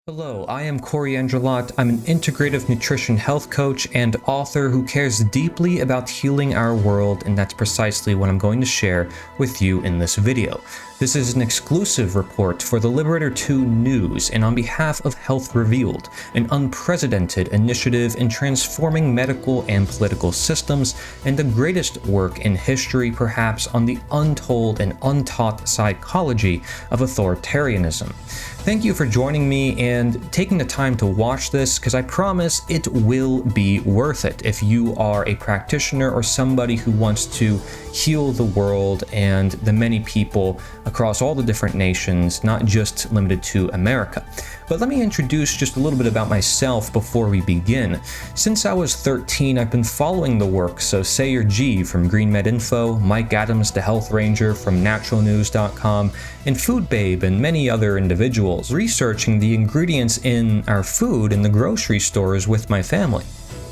Hello, I am Corey Angelot. I'm an integrative nutrition health coach and author who cares deeply about healing our world, and that's precisely what I'm going to share with you in this video. This is an exclusive report for the Liberator 2 News, and on behalf of Health Revealed, an unprecedented initiative in transforming medical and political systems, and the greatest work in history perhaps on the untold and untaught psychology of authoritarianism. Thank you for joining me and taking the time to watch this, because I promise it will be worth it if you are a practitioner or somebody who wants to heal the world and the many people across all the different nations, not just limited to America. But let me introduce just a little bit about myself before we begin. Since I was 13, I've been following the works of Sayer G from Green Med Info, Mike Adams the Health Ranger from naturalnews.com, and Food Babe and many other individuals, researching the ingredients in our food in the grocery stores with my family.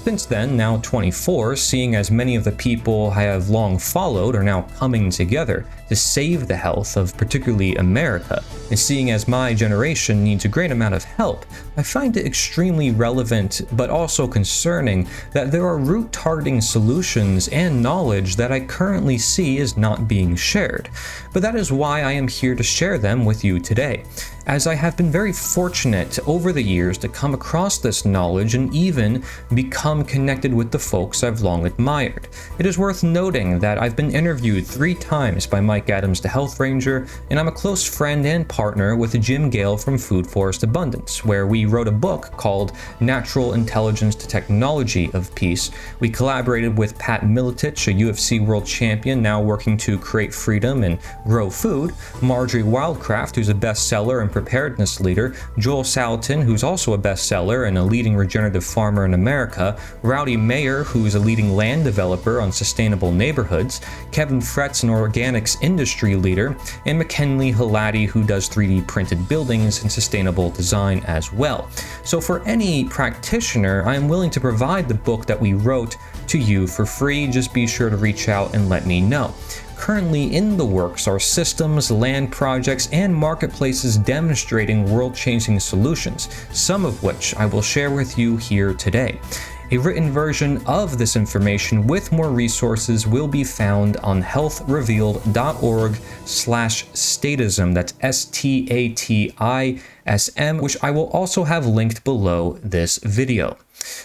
Since then, now 24, seeing as many of the people I have long followed are now coming together to save the health of particularly America, and seeing as my generation needs a great amount of help, I find it extremely relevant but also concerning that there are root-targeting solutions and knowledge that I currently see is not being shared. But that is why I am here to share them with you today, as I have been very fortunate over the years to come across this knowledge and even become connected with the folks I've long admired. It is worth noting that I've been interviewed 3 times by Mike Adams the Health Ranger, and I'm a close friend and partner with Jim Gale from Food Forest Abundance, where we wrote a book called Natural Intelligence to Technology of Peace. We collaborated with Pat Miletich, a UFC world champion now working to create freedom and grow food, Marjorie Wildcraft, who's a bestseller and preparedness leader, Joel Salatin, who's also a bestseller and a leading regenerative farmer in America, Rowdy Mayer, who's a leading land developer on sustainable neighborhoods, Kevin Fretz, an organics industry leader, and McKinley Halati, who does 3D printed buildings and sustainable design as well. So for any practitioner, I am willing to provide the book that we wrote to you for free. Just be sure to reach out and let me know. Currently in the works are systems, land projects, and marketplaces demonstrating world-changing solutions, some of which I will share with you here today. A written version of this information with more resources will be found on healthrevealed.org/statism. That's STATISM, which I will also have linked below this video.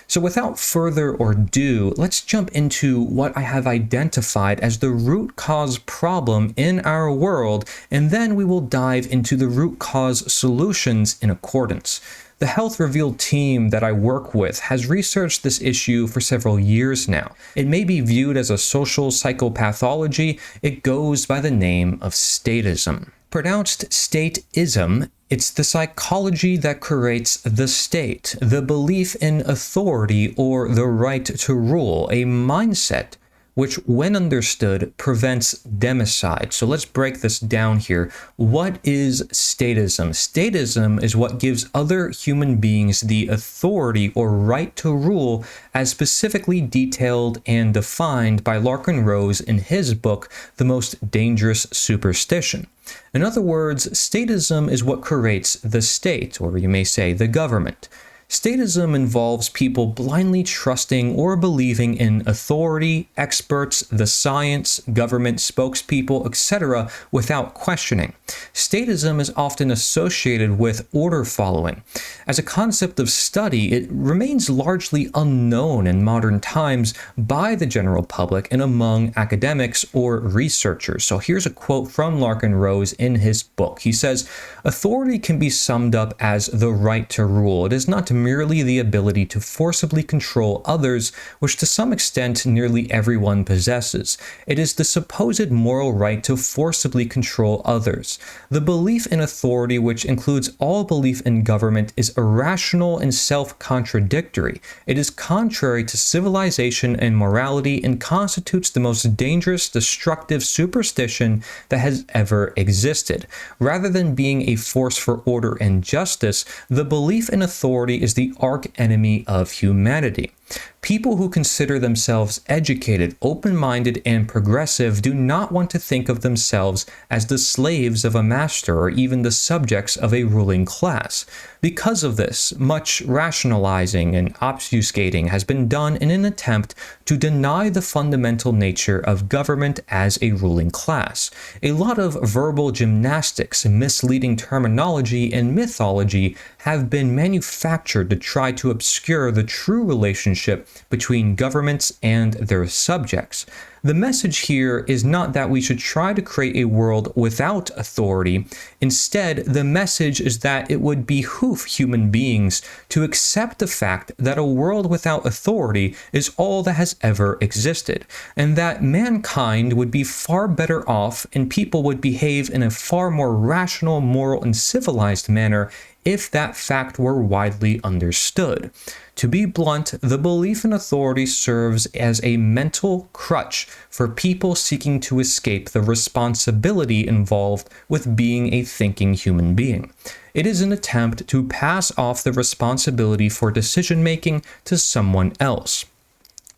So without further ado, let's jump into what I have identified as the root cause problem in our world, and then we will dive into the root cause solutions in accordance. The Health Revealed team that I work with has researched this issue for several years now. It may be viewed as a social psychopathology. It goes by the name of statism. Pronounced stateism, it's the psychology that creates the state, the belief in authority or the right to rule, a mindset which, when understood, prevents democide. So let's break this down here. What is statism? Statism is what gives other human beings the authority or right to rule, as specifically detailed and defined by Larkin Rose in his book, The Most Dangerous Superstition. In other words, statism is what creates the state, or you may say the government. Statism involves people blindly trusting or believing in authority, experts, the science, government spokespeople, etc. without questioning. Statism is often associated with order following. As a concept of study, it remains largely unknown in modern times by the general public and among academics or researchers. So here's a quote from Larkin Rose in his book. He says, "Authority can be summed up as the right to rule. It is not merely the ability to forcibly control others, which to some extent nearly everyone possesses. It is the supposed moral right to forcibly control others. The belief in authority, which includes all belief in government, is irrational and self-contradictory. It is contrary to civilization and morality and constitutes the most dangerous, destructive superstition that has ever existed. Rather than being a force for order and justice, the belief in authority is the arch enemy of humanity. People who consider themselves educated, open-minded, and progressive do not want to think of themselves as the slaves of a master or even the subjects of a ruling class. Because of this, much rationalizing and obfuscating has been done in an attempt to deny the fundamental nature of government as a ruling class. A lot of verbal gymnastics, misleading terminology, and mythology have been manufactured to try to obscure the true relationship between governments and their subjects. The message here is not that we should try to create a world without authority. Instead, the message is that it would behoove human beings to accept the fact that a world without authority is all that has ever existed, and that mankind would be far better off and people would behave in a far more rational, moral, and civilized manner if that fact were widely understood. To be blunt, the belief in authority serves as a mental crutch for people seeking to escape the responsibility involved with being a thinking human being. It is an attempt to pass off the responsibility for decision-making to someone else,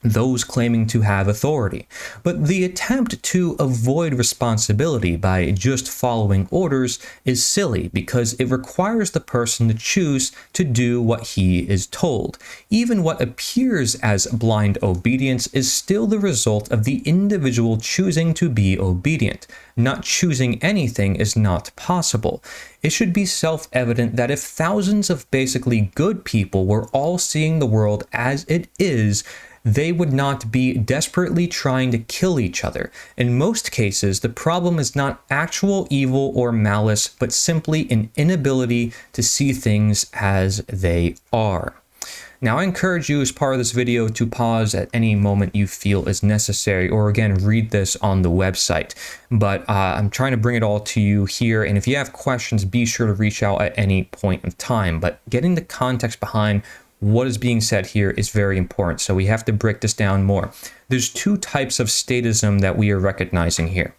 those claiming to have authority. But the attempt to avoid responsibility by just following orders is silly because it requires the person to choose to do what he is told. Even what appears as blind obedience is still the result of the individual choosing to be obedient. Not choosing anything is not possible. It should be self-evident that if thousands of basically good people were all seeing the world as it is, they would not be desperately trying to kill each other. In most cases, the problem is not actual evil or malice, but simply an inability to see things as they are. Now, I encourage you as part of this video to pause at any moment you feel is necessary, or again, read this on the website. But I'm trying to bring it all to you here, and if you have questions, be sure to reach out at any point in time. But getting the context behind what is being said here is very important, so we have to break this down more. There's two types of statism that we are recognizing here.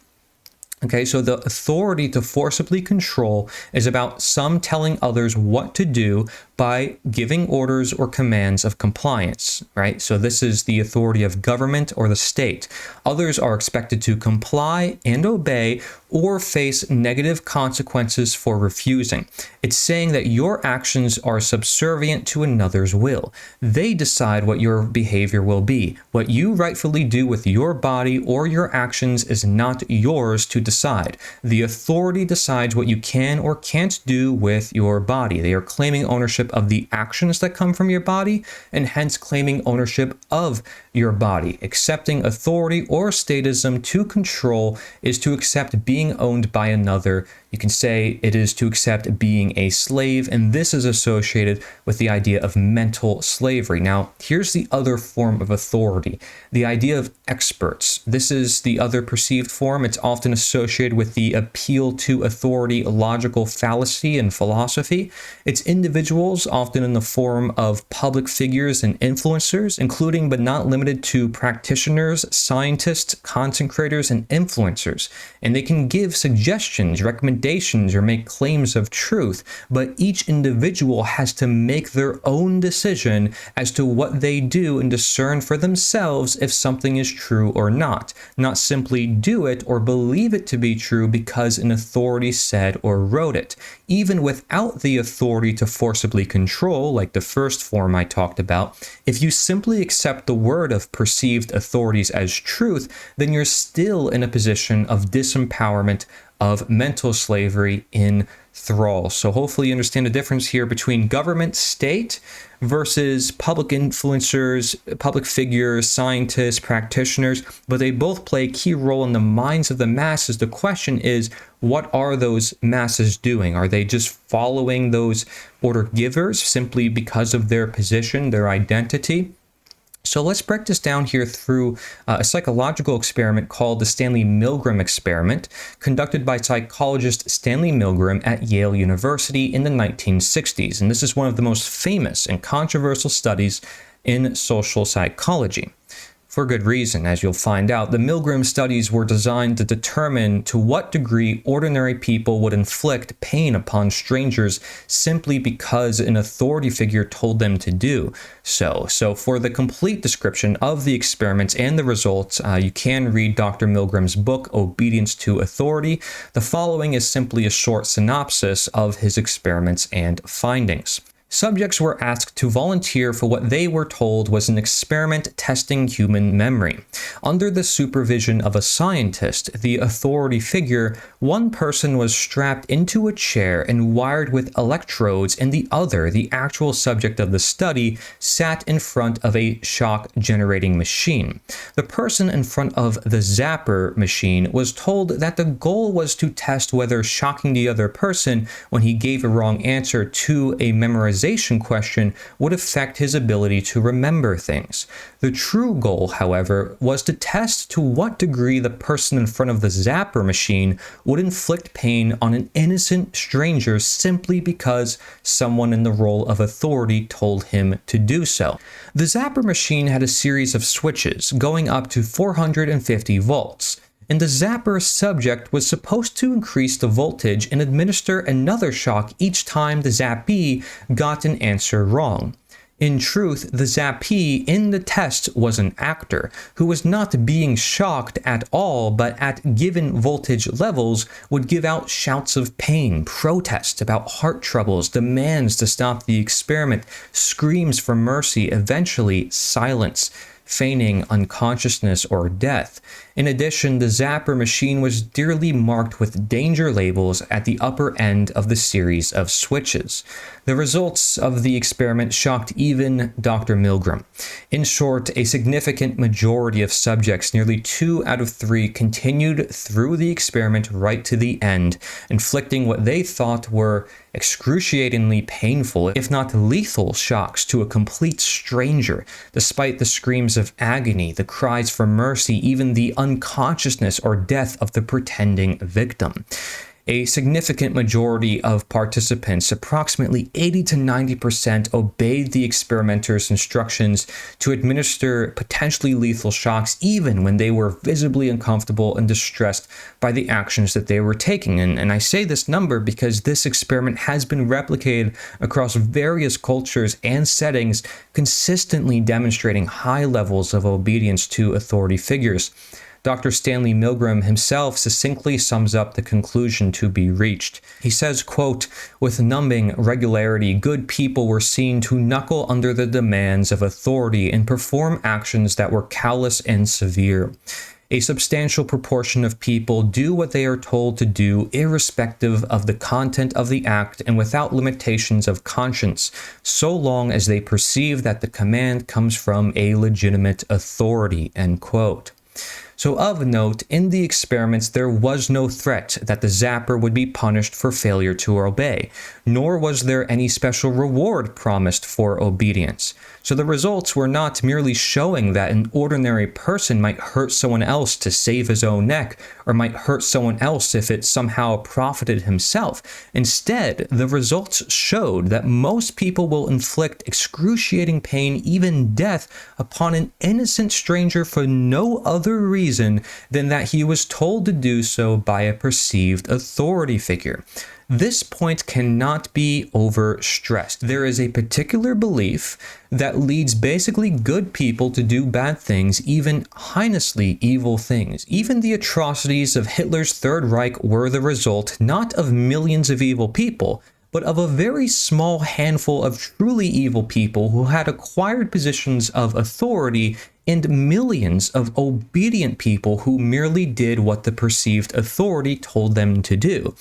Okay, so the authority to forcibly control is about some telling others what to do by giving orders or commands of compliance, right? So this is the authority of government or the state. Others are expected to comply and obey or face negative consequences for refusing. It's saying that your actions are subservient to another's will. They decide what your behavior will be. What you rightfully do with your body or your actions is not yours to decide. The authority decides what you can or can't do with your body. They are claiming ownership of the actions that come from your body and hence claiming ownership of your body. Accepting authority or statism to control is to accept being owned by another. You can say it is to accept being a slave, and this is associated with the idea of mental slavery. Now, here's the other form of authority, the idea of experts. This is the other perceived form. It's often associated with the appeal to authority, logical fallacy, and philosophy. It's individuals, often in the form of public figures and influencers, including but not limited to practitioners, scientists, content creators, and influencers. And they can give suggestions, recommendations, or make claims of truth, but each individual has to make their own decision as to what they do and discern for themselves if something is true or not simply do it or believe it to be true because an authority said or wrote it. Even without the authority to forcibly control, like the first form I talked about, if you simply accept the word of perceived authorities as truth, then you're still in a position of disempowerment, of mental slavery in thrall. So hopefully you understand the difference here between government, state, versus public influencers, public figures, scientists, practitioners, but they both play a key role in the minds of the masses. The question is, what are those masses doing? Are they just following those order givers simply because of their position, their identity? So let's break this down here through a psychological experiment called the Stanley Milgram experiment, conducted by psychologist Stanley Milgram at Yale University in the 1960s. And this is one of the most famous and controversial studies in social psychology. For good reason, as you'll find out. The Milgram studies were designed to determine to what degree ordinary people would inflict pain upon strangers simply because an authority figure told them to do so. So for the complete description of the experiments and the results, you can read Dr. Milgram's book, Obedience to Authority. The following is simply a short synopsis of his experiments and findings. Subjects were asked to volunteer for what they were told was an experiment testing human memory. Under the supervision of a scientist, the authority figure, one person was strapped into a chair and wired with electrodes, and the other, the actual subject of the study, sat in front of a shock-generating machine. The person in front of the zapper machine was told that the goal was to test whether shocking the other person when he gave a wrong answer to a memorization question would affect his ability to remember things. The true goal, however, was to test to what degree the person in front of the zapper machine would inflict pain on an innocent stranger simply because someone in the role of authority told him to do so. The zapper machine had a series of switches going up to 450 volts. And the zapper subject was supposed to increase the voltage and administer another shock each time the zappee got an answer wrong. In truth, the zappee in the test was an actor who was not being shocked at all, but at given voltage levels would give out shouts of pain, protests about heart troubles, demands to stop the experiment, screams for mercy, eventually silence, feigning unconsciousness or death. In addition, the zapper machine was dearly marked with danger labels at the upper end of the series of switches. The results of the experiment shocked even Dr. Milgram. In short, a significant majority of subjects, nearly 2 out of 3, continued through the experiment right to the end, inflicting what they thought were excruciatingly painful, if not lethal, shocks to a complete stranger, despite the screams of agony, the cries for mercy, even the unconsciousness or death of the pretending victim. A significant majority of participants, approximately 80 to 90%, obeyed the experimenters' instructions to administer potentially lethal shocks even when they were visibly uncomfortable and distressed by the actions that they were taking. And I say this number because this experiment has been replicated across various cultures and settings, consistently demonstrating high levels of obedience to authority figures. Dr. Stanley Milgram himself succinctly sums up the conclusion to be reached. He says, quote, "With numbing regularity, good people were seen to knuckle under the demands of authority and perform actions that were callous and severe. A substantial proportion of people do what they are told to do, irrespective of the content of the act and without limitations of conscience, so long as they perceive that the command comes from a legitimate authority," end quote. So of note, in the experiments, there was no threat that the zapper would be punished for failure to obey, nor was there any special reward promised for obedience. So the results were not merely showing that an ordinary person might hurt someone else to save his own neck, or might hurt someone else if it somehow profited himself. Instead, the results showed that most people will inflict excruciating pain, even death, upon an innocent stranger for no other reason than that he was told to do so by a perceived authority figure. This point cannot be overstressed. There is a particular belief that leads basically good people to do bad things, even heinously evil things. Even the atrocities of Hitler's Third Reich were the result not of millions of evil people, but of a very small handful of truly evil people who had acquired positions of authority, and millions of obedient people who merely did what the perceived authority told them to do.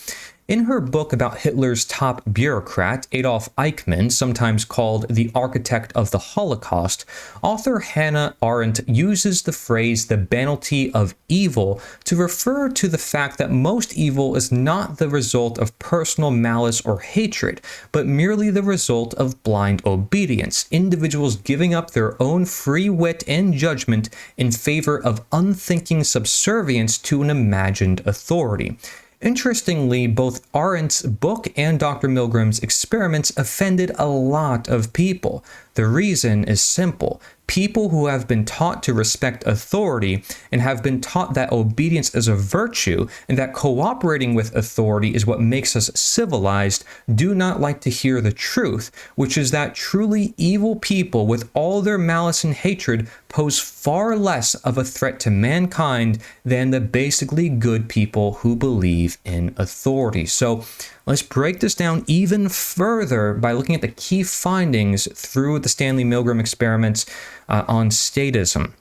In her book about Hitler's top bureaucrat, Adolf Eichmann, sometimes called the architect of the Holocaust, author Hannah Arendt uses the phrase "the banality of evil" to refer to the fact that most evil is not the result of personal malice or hatred, but merely the result of blind obedience, individuals giving up their own free wit and judgment in favor of unthinking subservience to an imagined authority. Interestingly, both Arendt's book and Dr. Milgram's experiments offended a lot of people. The reason is simple. People who have been taught to respect authority and have been taught that obedience is a virtue and that cooperating with authority is what makes us civilized do not like to hear the truth, which is that truly evil people with all their malice and hatred pose far less of a threat to mankind than the basically good people who believe in authority. So let's break this down even further by looking at the key findings through the Stanley Milgram experiments on statism.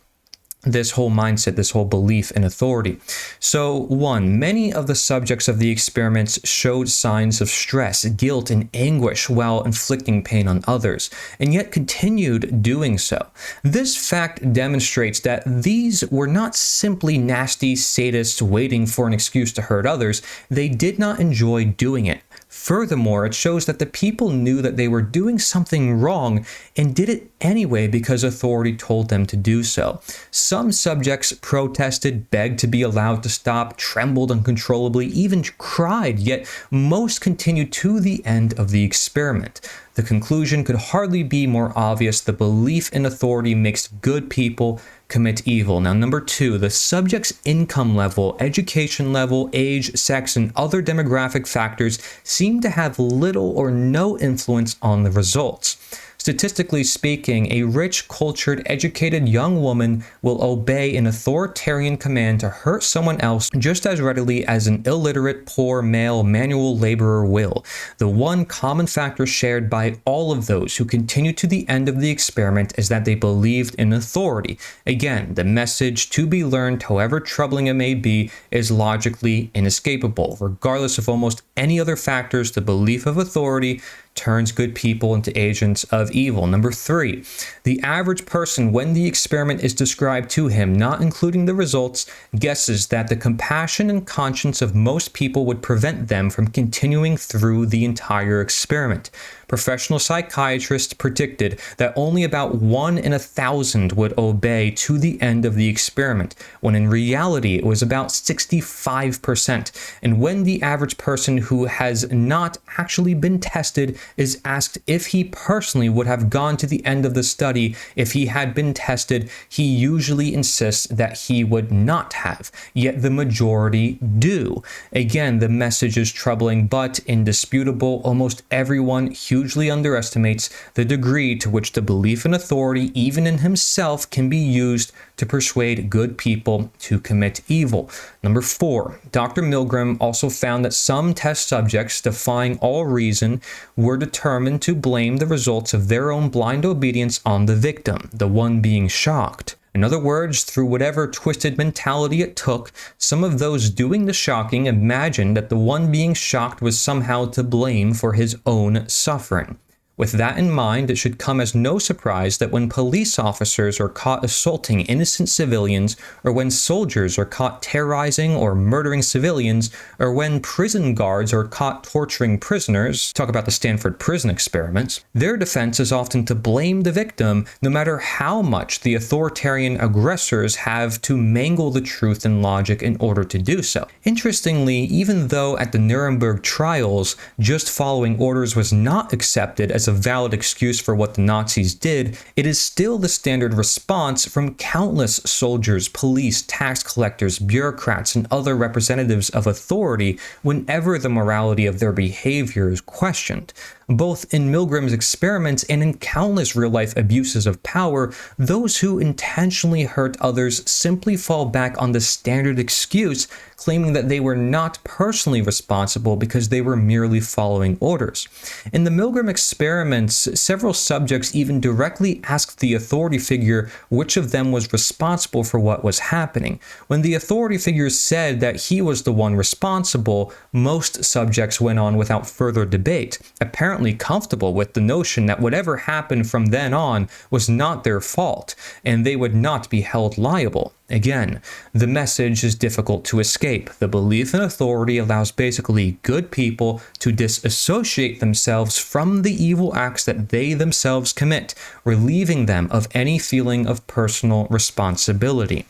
This whole mindset, this whole belief in authority. So, 1, many of the subjects of the experiments showed signs of stress, guilt, and anguish while inflicting pain on others, and yet continued doing so. This fact demonstrates that these were not simply nasty sadists waiting for an excuse to hurt others. They did not enjoy doing it. Furthermore, it shows that the people knew that they were doing something wrong and did it anyway because authority told them to do so. Some subjects protested, begged to be allowed to stop, trembled uncontrollably, even cried, yet most continued to the end of the experiment. The conclusion could hardly be more obvious. The belief in authority makes good people commit evil. Now, number 2, the subject's income level, education level, age, sex, and other demographic factors seem to have little or no influence on the results. Statistically speaking, a rich, cultured, educated young woman will obey an authoritarian command to hurt someone else just as readily as an illiterate, poor, male, manual laborer will. The one common factor shared by all of those who continue to the end of the experiment is that they believed in authority. Again, the message to be learned, however troubling it may be, is logically inescapable. Regardless of almost any other factors, the belief of authority turns good people into agents of evil. Number 3, the average person, when the experiment is described to him, not including the results, guesses that the compassion and conscience of most people would prevent them from continuing through the entire experiment. Professional psychiatrists predicted that only about 1 in 1,000 would obey to the end of the experiment, when in reality it was about 65%. And when the average person who has not actually been tested is asked if he personally would have gone to the end of the study if he had been tested, he usually insists that he would not have, yet the majority do. Again, the message is troubling but indisputable. Almost everyone hugely underestimates the degree to which the belief in authority, even in himself, can be used to persuade good people to commit evil. Number 4, Dr. Milgram also found that some test subjects, defying all reason, were determined to blame the results of their own blind obedience on the victim, the one being shocked. In other words, through whatever twisted mentality it took, some of those doing the shocking imagined that the one being shocked was somehow to blame for his own suffering. With that in mind, it should come as no surprise that when police officers are caught assaulting innocent civilians, or when soldiers are caught terrorizing or murdering civilians, or when prison guards are caught torturing prisoners, talk about the Stanford prison experiments, their defense is often to blame the victim, no matter how much the authoritarian aggressors have to mangle the truth and logic in order to do so. Interestingly, even though at the Nuremberg trials, just following orders was not accepted as a valid excuse for what the Nazis did, it is still the standard response from countless soldiers, police, tax collectors, bureaucrats, and other representatives of authority whenever the morality of their behavior is questioned. Both in Milgram's experiments and in countless real-life abuses of power, those who intentionally hurt others simply fall back on the standard excuse, claiming that they were not personally responsible because they were merely following orders. In the Milgram experiments, several subjects even directly asked the authority figure which of them was responsible for what was happening. When the authority figure said that he was the one responsible, most subjects went on without further debate, apparently comfortable with the notion that whatever happened from then on was not their fault, and they would not be held liable. Again, the message is difficult to escape. The belief in authority allows basically good people to disassociate themselves from the evil acts that they themselves commit, relieving them of any feeling of personal responsibility.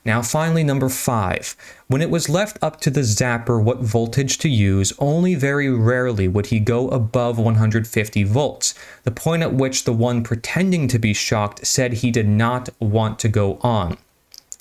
Now finally, number 5. When it was left up to the zapper what voltage to use, only very rarely would he go above 150 volts, the point at which the one pretending to be shocked said he did not want to go on.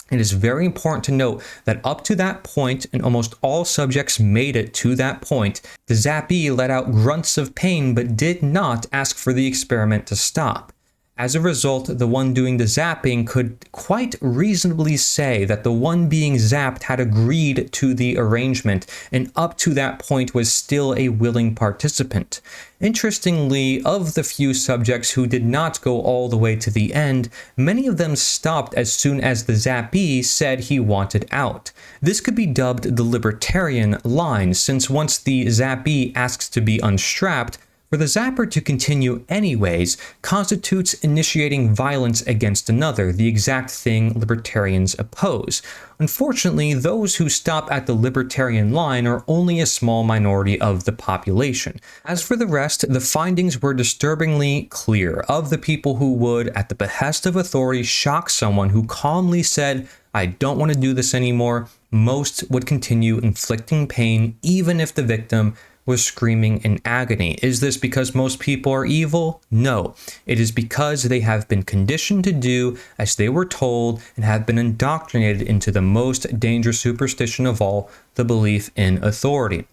It is very important to note that up to that point, and almost all subjects made it to that point, the zappee let out grunts of pain but did not ask for the experiment to stop. As a result, the one doing the zapping could quite reasonably say that the one being zapped had agreed to the arrangement, and up to that point was still a willing participant. Interestingly, of the few subjects who did not go all the way to the end, many of them stopped as soon as the zappee said he wanted out. This could be dubbed the libertarian line, since once the zappee asks to be unstrapped, for the zapper to continue anyways constitutes initiating violence against another, the exact thing libertarians oppose. Unfortunately, those who stop at the libertarian line are only a small minority of the population. As for the rest, the findings were disturbingly clear. Of the people who would, at the behest of authority, shock someone who calmly said, "I don't want to do this anymore," most would continue inflicting pain even if the victim was screaming in agony. Is this because most people are evil? No. It is because they have been conditioned to do as they were told and have been indoctrinated into the most dangerous superstition of all, the belief in authority.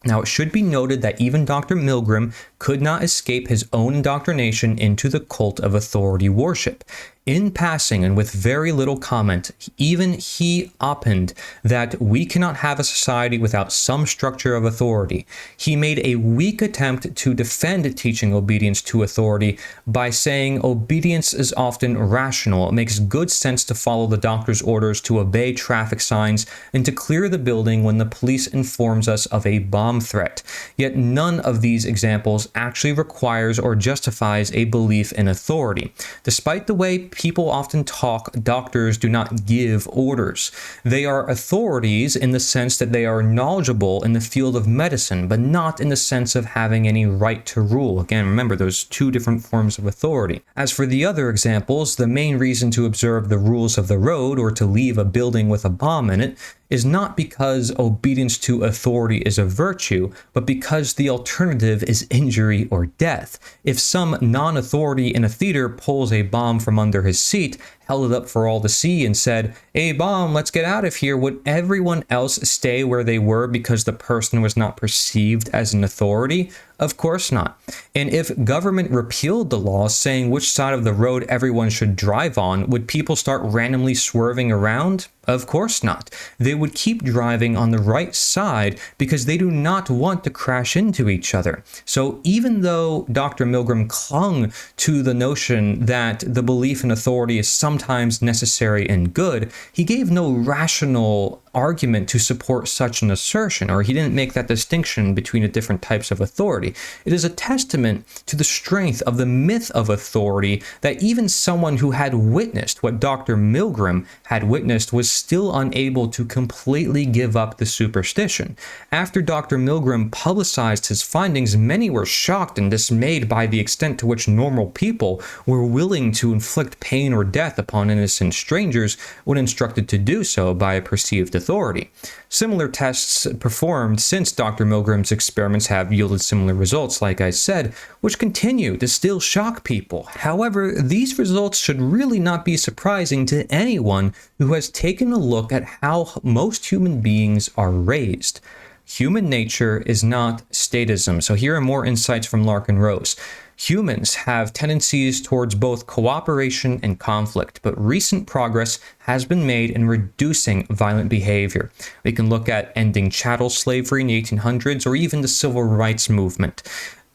Now, it should be noted that even Dr. Milgram could not escape his own indoctrination into the cult of authority worship. In passing, and with very little comment, even he opined that we cannot have a society without some structure of authority. He made a weak attempt to defend teaching obedience to authority by saying obedience is often rational. It makes good sense to follow the doctor's orders, to obey traffic signs, and to clear the building when the police informs us of a bomb threat. Yet none of these examples actually requires or justifies a belief in authority. Despite the way people often talk, doctors do not give orders. They are authorities in the sense that they are knowledgeable in the field of medicine, but not in the sense of having any right to rule. Again, remember, those two different forms of authority. As for the other examples, the main reason to observe the rules of the road or to leave a building with a bomb in it is not because obedience to authority is a virtue, but because the alternative is injury or death. If some non-authority in a theater pulls a bomb from under his seat, held it up for all to see and said, "Hey, bomb, let's get out of here," would everyone else stay where they were because the person was not perceived as an authority? Of course not. And if government repealed the law saying which side of the road everyone should drive on, would people start randomly swerving around? Of course not. They would keep driving on the right side because they do not want to crash into each other. So even though Dr. Milgram clung to the notion that the belief in authority is sometimes necessary and good, he gave no rational argument to support such an assertion, or he didn't make that distinction between the different types of authority. It is a testament to the strength of the myth of authority that even someone who had witnessed what Dr. Milgram had witnessed was still unable to completely give up the superstition. After Dr. Milgram publicized his findings, many were shocked and dismayed by the extent to which normal people were willing to inflict pain or death upon innocent strangers when instructed to do so by a perceived authority. Similar tests performed since Dr. Milgram's experiments have yielded similar results, like I said, which continue to still shock people. However, these results should really not be surprising to anyone who has taken a look at how most human beings are raised. Human nature is not statism. So here are more insights from Larkin Rose. Humans have tendencies towards both cooperation and conflict, but recent progress has been made in reducing violent behavior. We can look at ending chattel slavery in the 1800s or even the civil rights movement.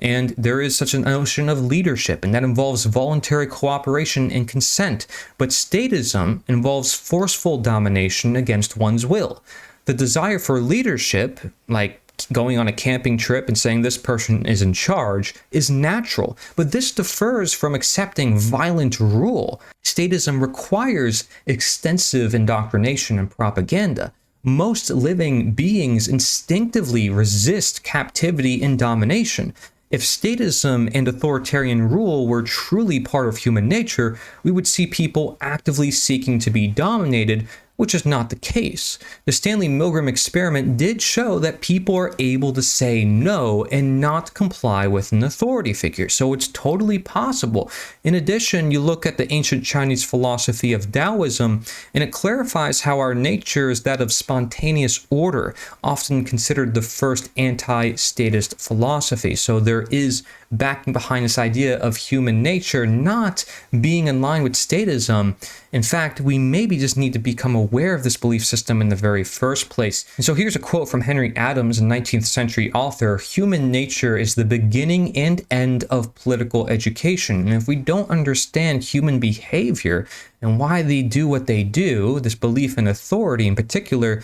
And there is such a notion of leadership, and that involves voluntary cooperation and consent. But statism involves forceful domination against one's will. The desire for leadership, like going on a camping trip and saying this person is in charge, is natural, but this differs from accepting violent rule. Statism requires extensive indoctrination and propaganda. Most living beings instinctively resist captivity and domination. If statism and authoritarian rule were truly part of human nature, we would see people actively seeking to be dominated, which is not the case. The Stanley Milgram experiment did show that people are able to say no and not comply with an authority figure, so it's totally possible. In addition, you look at the ancient Chinese philosophy of Taoism, and it clarifies how our nature is that of spontaneous order, often considered the first anti-statist philosophy. So there is backing behind this idea of human nature not being in line with statism. In fact, we maybe just need to become aware of this belief system in the very first place. And so here's a quote from Henry Adams, a 19th century author: "Human nature is the beginning and end of political education." And if we don't understand human behavior and why they do what they do, this belief in authority in particular,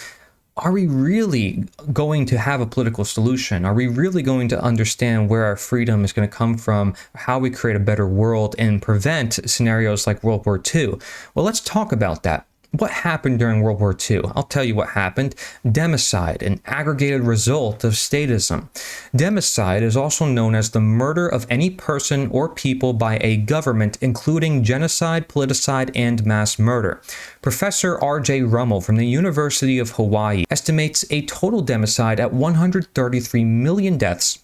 are we really going to have a political solution? Are we really going to understand where our freedom is going to come from, how we create a better world and prevent scenarios like World War II? Well, let's talk about that. What happened during World War II? I'll tell you what happened. Democide, an aggregated result of statism. Democide is also known as the murder of any person or people by a government, including genocide, politicide, and mass murder. Professor R.J. Rummel from the University of Hawaii estimates a total democide at 133 million deaths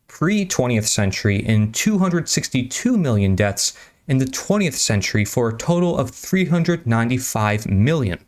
pre-20th century and 262 million deaths in the 20th century, for a total of 395 million.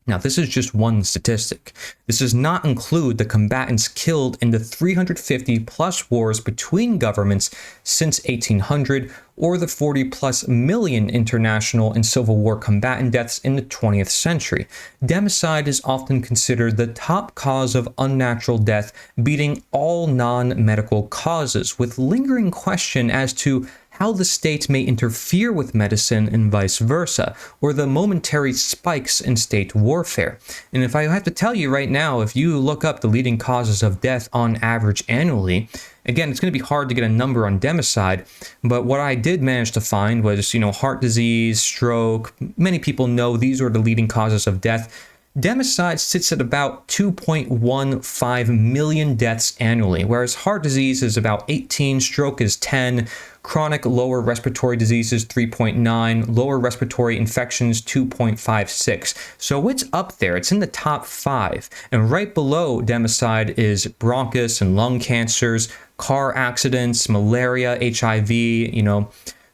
Now, this is just one statistic. This does not include the combatants killed in the 350 plus wars between governments since 1800, or the 40 plus million international and Civil War combatant deaths in the 20th century. Democide is often considered the top cause of unnatural death, beating all non-medical causes, with lingering question as to how the state may interfere with medicine and vice versa, or the momentary spikes in state warfare. And if I have to tell you right now, if you look up the leading causes of death on average annually, again, it's going to be hard to get a number on democide, but what I did manage to find was, heart disease, stroke. Many people know these are the leading causes of death. Democide sits at about 2.15 million deaths annually, whereas heart disease is about 18, stroke is 10, chronic lower respiratory diseases 3.9, lower respiratory infections 2.56. So it's up there, it's in the top 5. And right below democide is bronchus and lung cancers, car accidents, malaria, HIV,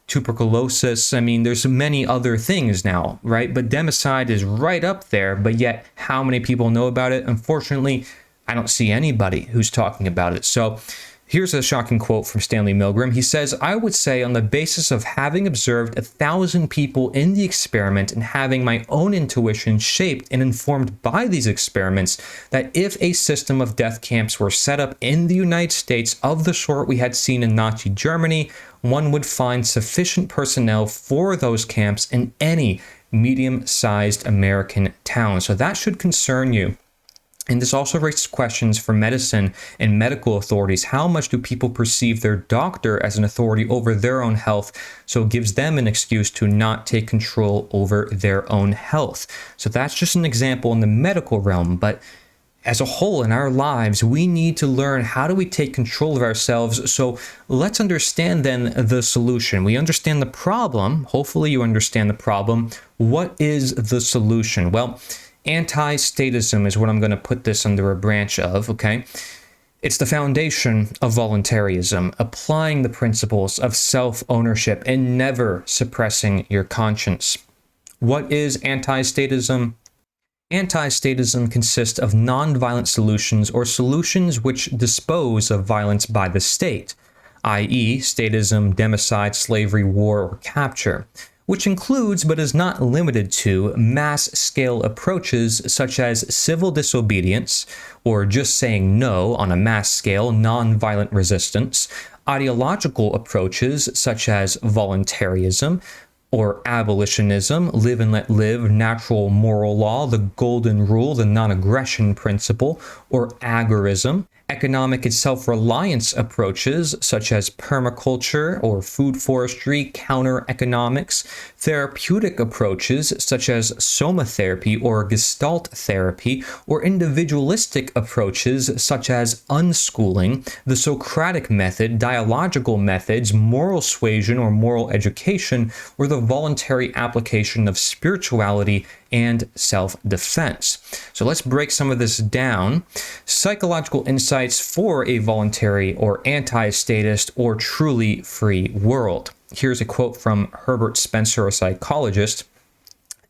tuberculosis. I mean, there's many other things now, right? But democide is right up there, but yet how many people know about it? Unfortunately, I don't see anybody who's talking about it. So here's a shocking quote from Stanley Milgram. He says, "I would say, on the basis of having observed 1,000 people in the experiment and having my own intuition shaped and informed by these experiments, that if a system of death camps were set up in the United States of the sort we had seen in Nazi Germany, one would find sufficient personnel for those camps in any medium-sized American town." So that should concern you. And this also raises questions for medicine and medical authorities. How much do people perceive their doctor as an authority over their own health? So it gives them an excuse to not take control over their own health. So that's just an example in the medical realm. But as a whole in our lives, we need to learn how do we take control of ourselves. So let's understand then the solution. We understand the problem. Hopefully you understand the problem. What is the solution? Well, anti-statism is what I'm going to put this under a branch of, okay? It's the foundation of voluntarism, applying the principles of self-ownership and never suppressing your conscience. What is anti-statism? Anti-statism consists of non-violent solutions or solutions which dispose of violence by the state, i.e., statism, democide, slavery, war, or capture, which includes but is not limited to mass-scale approaches such as civil disobedience, or just saying no on a mass scale, non-violent resistance, ideological approaches such as voluntarism, or abolitionism, live and let live, natural moral law, the golden rule, the non-aggression principle, or agorism, economic and self-reliance approaches such as permaculture or food forestry, counter-economics, therapeutic approaches such as somatherapy or gestalt therapy, or individualistic approaches such as unschooling, the Socratic method, dialogical methods, moral suasion or moral education, or the voluntary application of spirituality and self-defense. So let's break some of this down. Psychological insights for a voluntary or anti-statist or truly free world. Here's a quote from Herbert Spencer, a psychologist.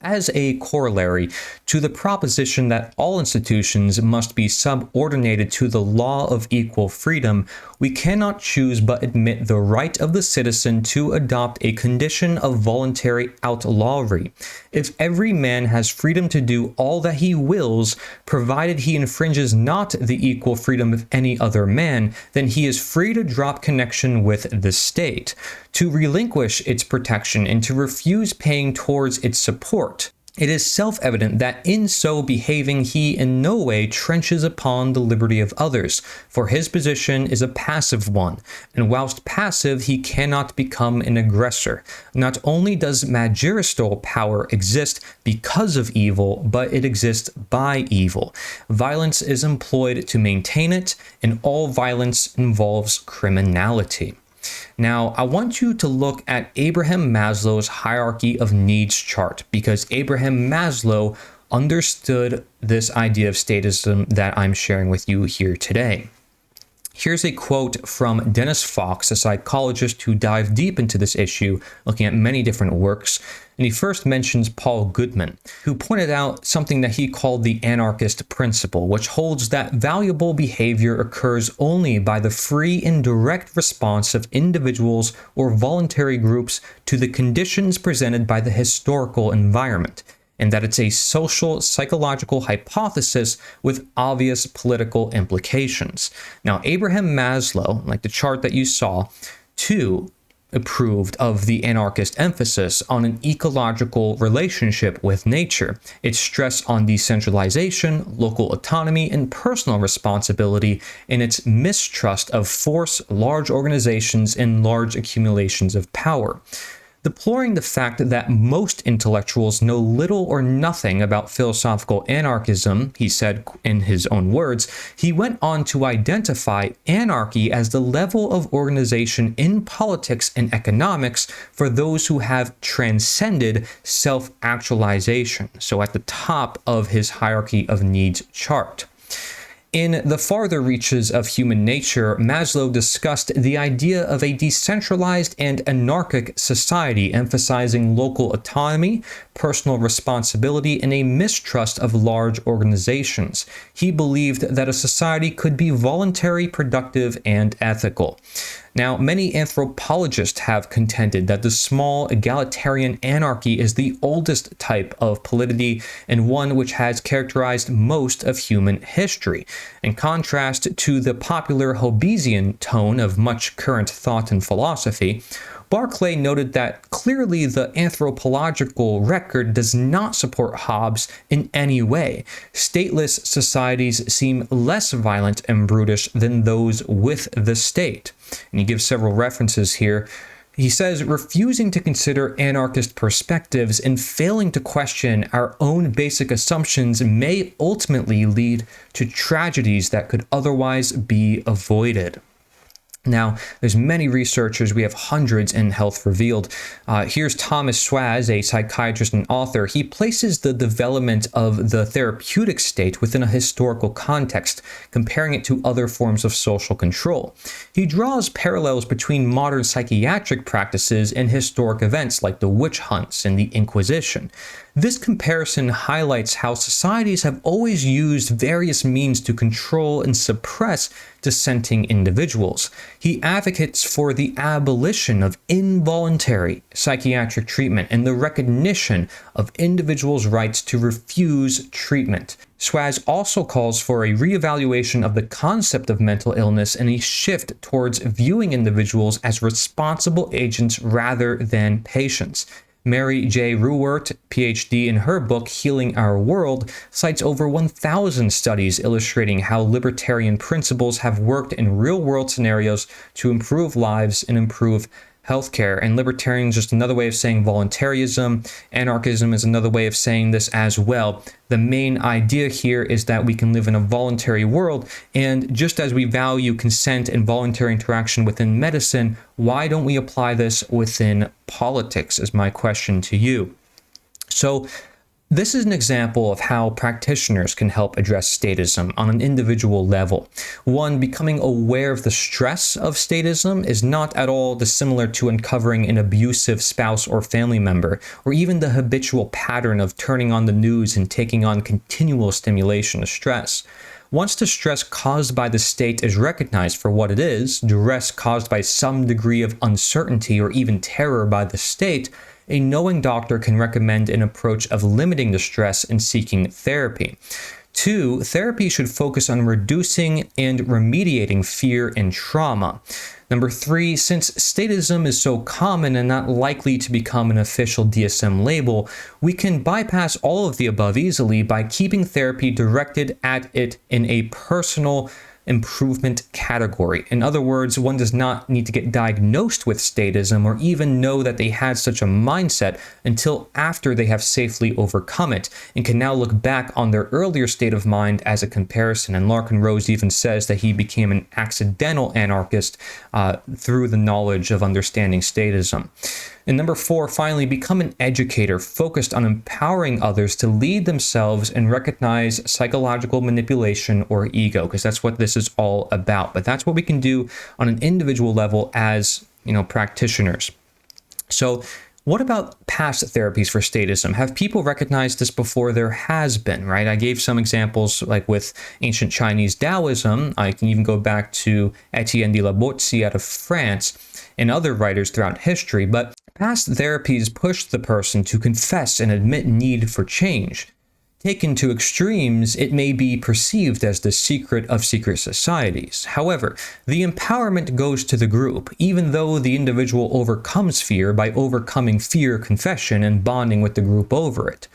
As a corollary to the proposition that all institutions must be subordinated to the law of equal freedom, we cannot choose but admit the right of the citizen to adopt a condition of voluntary outlawry. If every man has freedom to do all that he wills, provided he infringes not the equal freedom of any other man, then he is free to drop connection with the state, to relinquish its protection, and to refuse paying towards its support. It is self-evident that in so behaving he in no way trenches upon the liberty of others, for his position is a passive one, and whilst passive he cannot become an aggressor. Not only does magisterial power exist because of evil, but it exists by evil. Violence is employed to maintain it, and all violence involves criminality. Now, I want you to look at Abraham Maslow's hierarchy of needs chart, because Abraham Maslow understood this idea of statism that I'm sharing with you here today. Here's a quote from Dennis Fox, a psychologist who dived deep into this issue, looking at many different works. And he first mentions Paul Goodman, who pointed out something that he called the anarchist principle, which holds that valuable behavior occurs only by the free and direct response of individuals or voluntary groups to the conditions presented by the historical environment, and that it's a social psychological hypothesis with obvious political implications. Now, Abraham Maslow, like the chart that you saw, too, approved of the anarchist emphasis on an ecological relationship with nature, its stress on decentralization, local autonomy, and personal responsibility, and its mistrust of force, large organizations, and large accumulations of power. Deploring the fact that most intellectuals know little or nothing about philosophical anarchism, he said in his own words, he went on to identify anarchy as the level of organization in politics and economics for those who have transcended self-actualization. So at the top of his hierarchy of needs chart. In The Farther Reaches of Human Nature, Maslow discussed the idea of a decentralized and anarchic society, emphasizing local autonomy, personal responsibility, and a mistrust of large organizations. He believed that a society could be voluntary, productive, and ethical. Now, many anthropologists have contended that the small egalitarian anarchy is the oldest type of polity and one which has characterized most of human history. In contrast to the popular Hobbesian tone of much current thought and philosophy, Barclay noted that clearly the anthropological record does not support Hobbes in any way. Stateless societies seem less violent and brutish than those with the state. And he gives several references here. He says, refusing to consider anarchist perspectives and failing to question our own basic assumptions may ultimately lead to tragedies that could otherwise be avoided. Now, there's many researchers, we have hundreds in Health Revealed. Here's Thomas Swaz, a psychiatrist and author. He places the development of the therapeutic state within a historical context, comparing it to other forms of social control. He draws parallels between modern psychiatric practices and historic events like the witch hunts and the Inquisition. This comparison highlights how societies have always used various means to control and suppress dissenting individuals. He advocates for the abolition of involuntary psychiatric treatment and the recognition of individuals' rights to refuse treatment. Swaz also calls for a reevaluation of the concept of mental illness and a shift towards viewing individuals as responsible agents rather than patients. Mary J. Ruwert, PhD, in her book Healing Our World, cites over 1,000 studies illustrating how libertarian principles have worked in real-world scenarios to improve lives and improve healthcare. And libertarian is just another way of saying voluntarism. Anarchism is another way of saying this as well. The main idea here is that we can live in a voluntary world, and just as we value consent and voluntary interaction within medicine, why don't we apply this within politics, is my question to you. So This is an example of how practitioners can help address statism on an individual level. One, becoming aware of the stress of statism is not at all dissimilar to uncovering an abusive spouse or family member, or even the habitual pattern of turning on the news and taking on continual stimulation of stress. Once the stress caused by the state is recognized for what it is, duress caused by some degree of uncertainty or even terror by the state, a knowing doctor can recommend an approach of limiting the stress and seeking therapy. 2, therapy should focus on reducing and remediating fear and trauma. Number 3, since statism is so common and not likely to become an official DSM label, we can bypass all of the above easily by keeping therapy directed at it in a personal improvement category. In other words, one does not need to get diagnosed with statism or even know that they had such a mindset until after they have safely overcome it and can now look back on their earlier state of mind as a comparison. And Larkin Rose even says that he became an accidental anarchist through the knowledge of understanding statism. And number 4, finally, become an educator focused on empowering others to lead themselves and recognize psychological manipulation or ego, because that's what this is all about. But that's what we can do on an individual level as, practitioners. So what about past therapies for statism? Have people recognized this before? There has been, right? I gave some examples like with ancient Chinese Taoism. I can even go back to Etienne de la Boétie out of France and other writers throughout history. But past therapies push the person to confess and admit need for change. Taken to extremes, it may be perceived as the secret of secret societies. However, the empowerment goes to the group, even though the individual overcomes fear by overcoming fear confession and bonding with the group over it.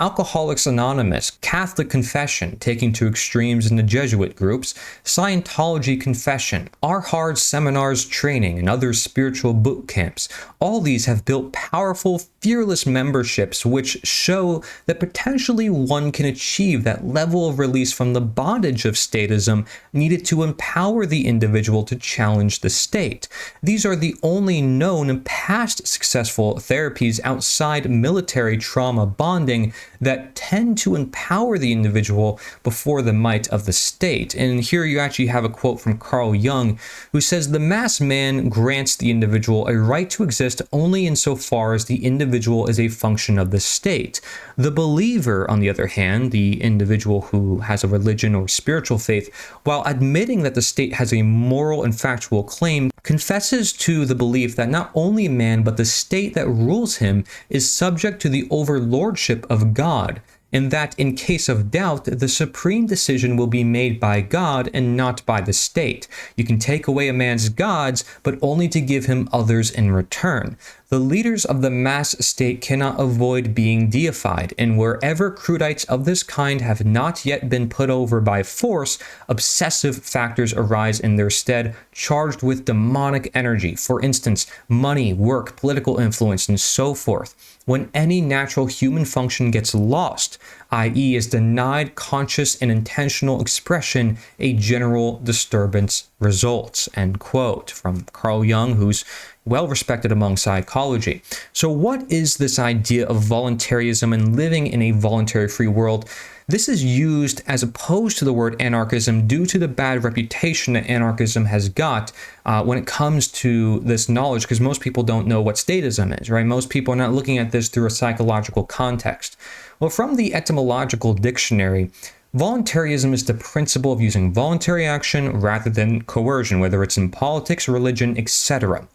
Alcoholics Anonymous, Catholic confession, taking to extremes in the Jesuit groups, Scientology confession, Our Hard seminars training, and other spiritual boot camps. All these have built powerful, fearless memberships which show that potentially one can achieve that level of release from the bondage of statism needed to empower the individual to challenge the state. These are the only known past successful therapies outside military trauma bonding that tend to empower the individual before the might of the state. And here you actually have a quote from Carl Jung, who says, "The mass man grants the individual a right to exist only insofar as the individual is a function of the state. The believer, on the other hand, the individual who has a religion or spiritual faith, while admitting that the state has a moral and factual claim, confesses to the belief that not only man, but the state that rules him is subject to the overlordship of God, and that in case of doubt, the supreme decision will be made by God and not by the state. You can take away a man's gods, but only to give him others in return. The leaders of the mass state cannot avoid being deified, and wherever crudites of this kind have not yet been put over by force, obsessive factors arise in their stead, charged with demonic energy, for instance, money, work, political influence, and so forth. When any natural human function gets lost, i.e. is denied conscious and intentional expression, a general disturbance results." End quote from Carl Jung, who's well respected among psychology. So what is this idea of voluntarism and living in a voluntary free world? This is used as opposed to the word anarchism due to the bad reputation that anarchism has got when it comes to this knowledge, because most people don't know what statism is, right? Most people are not looking at this through a psychological context. Well, from the etymological dictionary, voluntarism is the principle of using voluntary action rather than coercion, whether it's in politics, religion, etc.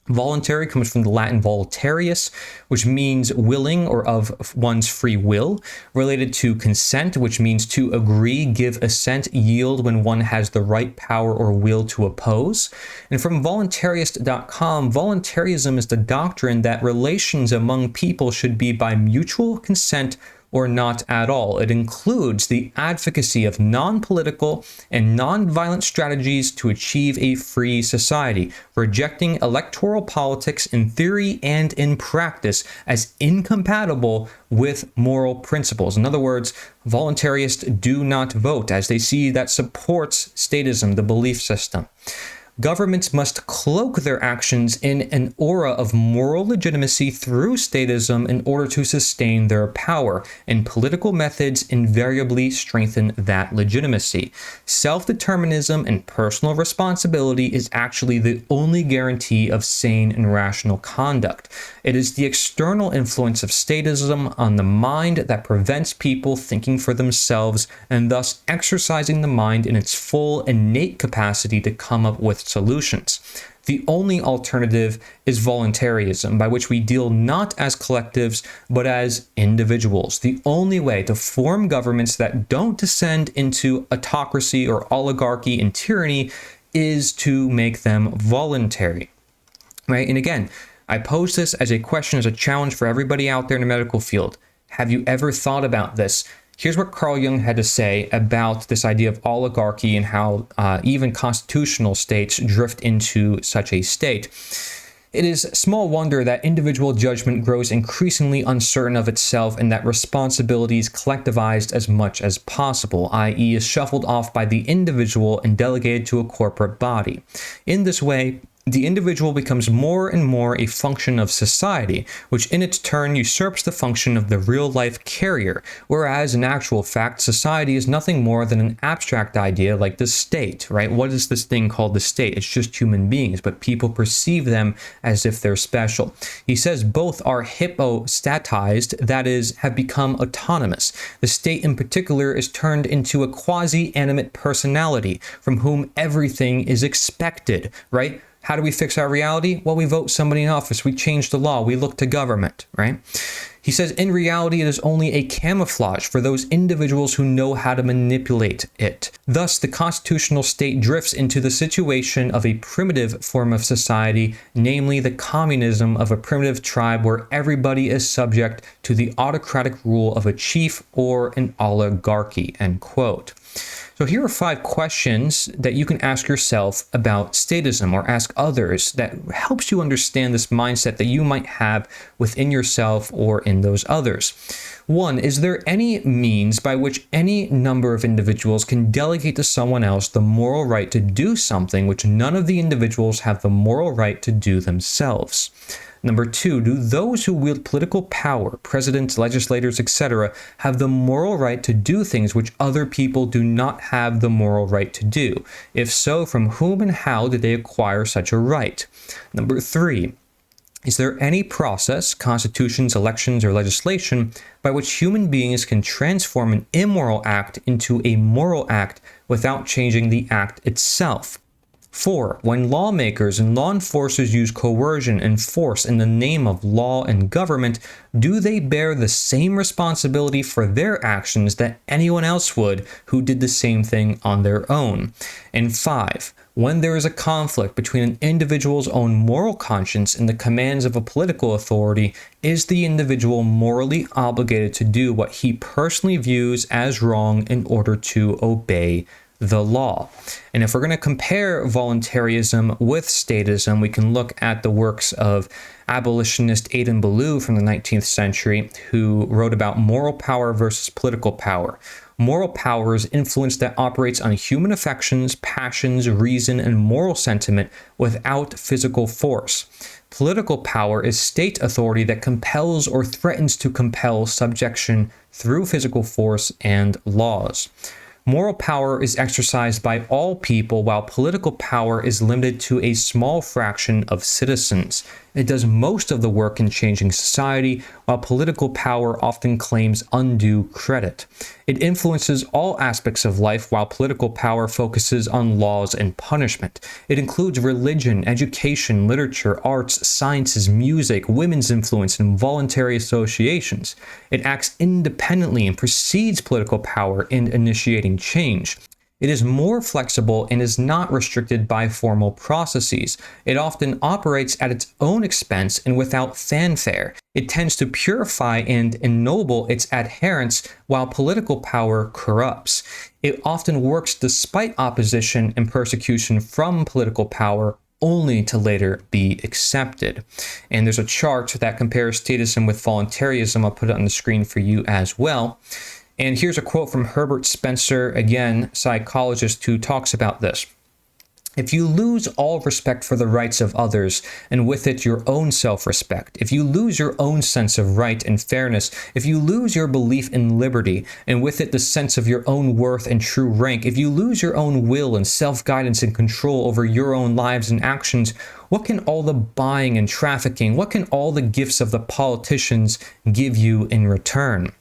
Voluntary comes from the Latin voluntarius, which means willing or of one's free will, related to consent, which means to agree, give assent, yield when one has the right power or will to oppose. And from voluntarist.com, voluntarism is the doctrine that relations among people should be by mutual consent or not at all. It includes the advocacy of non-political and non-violent strategies to achieve a free society, rejecting electoral politics in theory and in practice as incompatible with moral principles. In other words, voluntarists do not vote, as they see that supports statism, the belief system. Governments must cloak their actions in an aura of moral legitimacy through statism in order to sustain their power, and political methods invariably strengthen that legitimacy. Self-determinism and personal responsibility is actually the only guarantee of sane and rational conduct. It is the external influence of statism on the mind that prevents people thinking for themselves and thus exercising the mind in its full innate capacity to come up with solutions. The only alternative is voluntarism, by which we deal not as collectives, but as individuals. The only way to form governments that don't descend into autocracy or oligarchy and tyranny is to make them voluntary, right? And again, I pose this as a question, as a challenge for everybody out there in the medical field. Have you ever thought about this? Here's what Carl Jung had to say about this idea of oligarchy and how even constitutional states drift into such a state. It is small wonder that individual judgment grows increasingly uncertain of itself and that responsibility is collectivized as much as possible, i.e. is shuffled off by the individual and delegated to a corporate body. In this way, the individual becomes more and more a function of society, which in its turn usurps the function of the real-life carrier, whereas in actual fact, society is nothing more than an abstract idea like the state, right? What is this thing called the state? It's just human beings, but people perceive them as if they're special. He says both are hypostatized, that is, have become autonomous. The state in particular is turned into a quasi-animate personality from whom everything is expected, right? How do we fix our reality? Well, we vote somebody in office. We change the law. We look to government, right? He says, in reality, it is only a camouflage for those individuals who know how to manipulate it. Thus, the constitutional state drifts into the situation of a primitive form of society, namely the communism of a primitive tribe where everybody is subject to the autocratic rule of a chief or an oligarchy, end quote. So here are 5 questions that you can ask yourself about statism or ask others that helps you understand this mindset that you might have within yourself or in those others. 1, is there any means by which any number of individuals can delegate to someone else the moral right to do something which none of the individuals have the moral right to do themselves? Number 2, do those who wield political power, presidents, legislators, etc., have the moral right to do things which other people do not have the moral right to do? If so, from whom and how did they acquire such a right? Number 3, is there any process, constitutions, elections, or legislation by which human beings can transform an immoral act into a moral act without changing the act itself? 4, when lawmakers and law enforcers use coercion and force in the name of law and government, do they bear the same responsibility for their actions that anyone else would who did the same thing on their own? And 5, when there is a conflict between an individual's own moral conscience and the commands of a political authority, is the individual morally obligated to do what he personally views as wrong in order to obey the law? And if we're going to compare voluntarism with statism, we can look at the works of abolitionist Adin Ballou from the 19th century, who wrote about moral power versus political power. Moral power is influence that operates on human affections, passions, reason, and moral sentiment without physical force. Political power is state authority that compels or threatens to compel subjection through physical force and laws. Moral power is exercised by all people, while political power is limited to a small fraction of citizens. It does most of the work in changing society, while political power often claims undue credit. It influences all aspects of life, while political power focuses on laws and punishment. It includes religion, education, literature, arts, sciences, music, women's influence, and voluntary associations. It acts independently and precedes political power in initiating change. It is more flexible and is not restricted by formal processes. It often operates at its own expense and without fanfare. It tends to purify and ennoble its adherents, while political power corrupts. It often works despite opposition and persecution from political power, only to later be accepted. And there's a chart that compares statism with voluntarism. I'll put it on the screen for you as well. And here's a quote from Herbert Spencer, again, psychologist, who talks about this. If you lose all respect for the rights of others, and with it your own self-respect, if you lose your own sense of right and fairness, if you lose your belief in liberty, and with it the sense of your own worth and true rank, if you lose your own will and self-guidance and control over your own lives and actions, what can all the buying and trafficking, what can all the gifts of the politicians give you in return?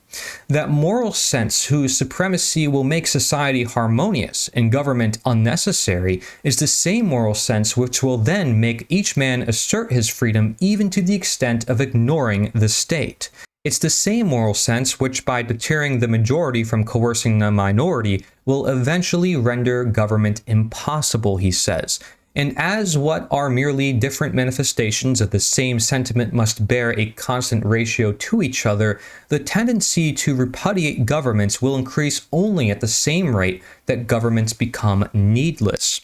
That moral sense whose supremacy will make society harmonious and government unnecessary is the same moral sense which will then make each man assert his freedom even to the extent of ignoring the state. It's the same moral sense which, by deterring the majority from coercing the minority, will eventually render government impossible, he says. And as what are merely different manifestations of the same sentiment must bear a constant ratio to each other, the tendency to repudiate governments will increase only at the same rate that governments become needless.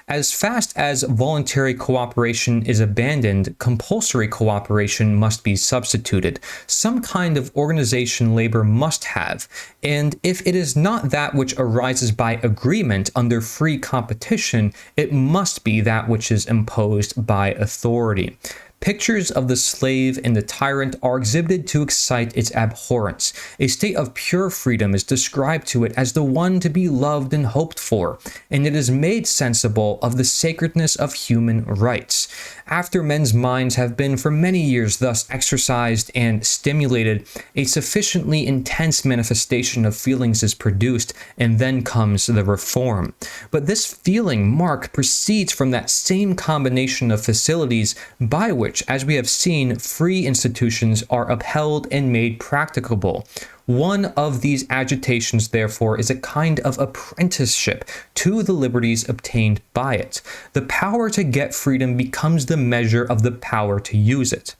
As fast as voluntary cooperation is abandoned, compulsory cooperation must be substituted. Some kind of organization labor must have, and if it is not that which arises by agreement under free competition, it must be that which is imposed by authority. Pictures of the slave and the tyrant are exhibited to excite its abhorrence. A state of pure freedom is described to it as the one to be loved and hoped for, and it is made sensible of the sacredness of human rights. After men's minds have been for many years thus exercised and stimulated, a sufficiently intense manifestation of feelings is produced, and then comes the reform. But this feeling mark proceeds from that same combination of facilities by which, as we have seen, free institutions are upheld and made practicable. One of these agitations, therefore, is a kind of apprenticeship to the liberties obtained by it. The power to get freedom becomes the measure of the power to use it.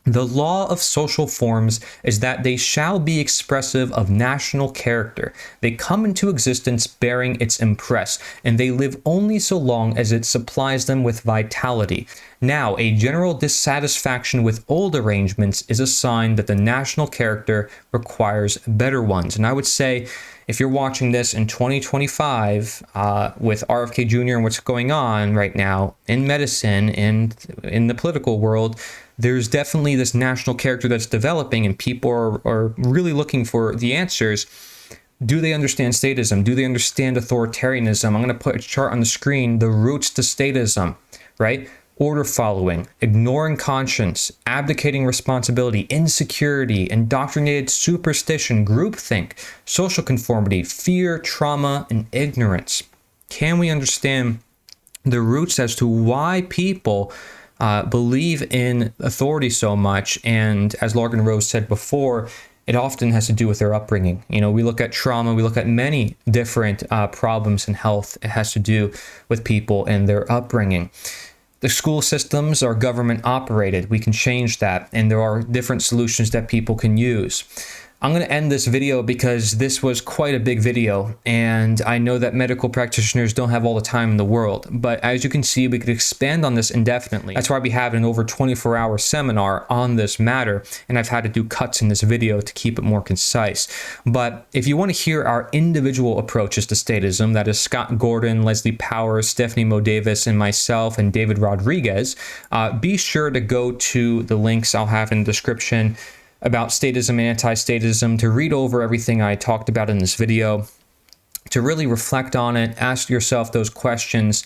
The law of social forms is that they shall be expressive of national character. They come into existence bearing its impress, and they live only so long as it supplies them with vitality. Now, a general dissatisfaction with old arrangements is a sign that the national character requires better ones. And I would say, if you're watching this in 2025 with RFK Jr. and what's going on right now in medicine and in the political world, there's definitely this national character that's developing, and people are really looking for the answers. Do they understand statism? Do they understand authoritarianism? I'm going to put a chart on the screen, the roots to statism, right? Order following, ignoring conscience, abdicating responsibility, insecurity, indoctrinated superstition, groupthink, social conformity, fear, trauma, and ignorance. Can we understand the roots as to why people believe in authority so much? And as Largan Rose said before, it often has to do with their upbringing. You know, we look at trauma, we look at many different problems in health. It has to do with people and their upbringing. The school systems are government operated. We can change that, and there are different solutions that people can use. I'm going to end this video because this was quite a big video, and I know that medical practitioners don't have all the time in the world, but as you can see, we could expand on this indefinitely. That's why we have an over 24-hour seminar on this matter, and I've had to do cuts in this video to keep it more concise. But if you want to hear our individual approaches to statism, that is Scott Gordon, Leslie Powers, Stephanie Mo Davis, and myself, and David Rodriguez, be sure to go to the links I'll have in the description about statism and anti-statism, to read over everything I talked about in this video, to really reflect on it, ask yourself those questions,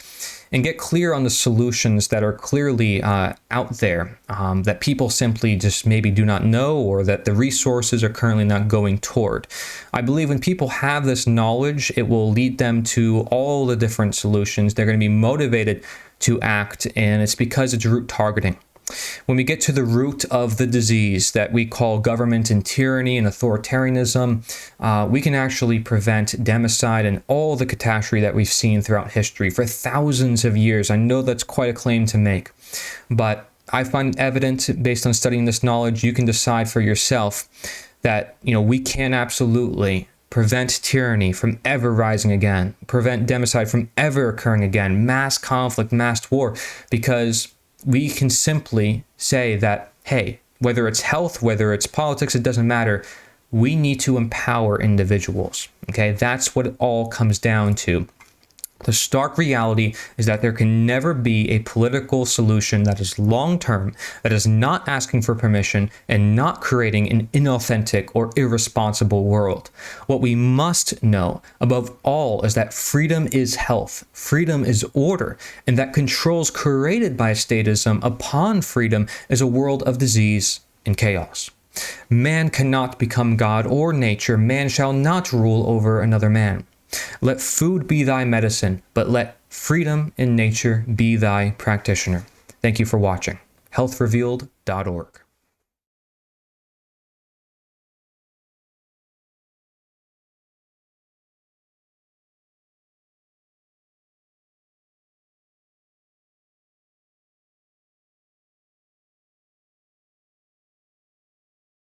and get clear on the solutions that are clearly out there that people simply just maybe do not know, or that the resources are currently not going toward. I believe when people have this knowledge, it will lead them to all the different solutions. They're going to be motivated to act, and it's because it's root targeting. When we get to the root of the disease that we call government and tyranny and authoritarianism, we can actually prevent democide and all the catastrophe that we've seen throughout history for thousands of years. I know that's quite a claim to make, but I find evident based on studying this knowledge, you can decide for yourself that, you know, we can absolutely prevent tyranny from ever rising again, prevent democide from ever occurring again, mass conflict, mass war, because we can simply say that, hey, whether it's health, whether it's politics, it doesn't matter. We need to empower individuals. Okay, that's what it all comes down to. The stark reality is that there can never be a political solution that is long-term, that is not asking for permission and not creating an inauthentic or irresponsible world. What we must know above all is that freedom is health, freedom is order, and that controls created by statism upon freedom is a world of disease and chaos. Man cannot become God or nature. Man shall not rule over another man. Let food be thy medicine, but let freedom in nature be thy practitioner. Thank you for watching. healthrevealed.org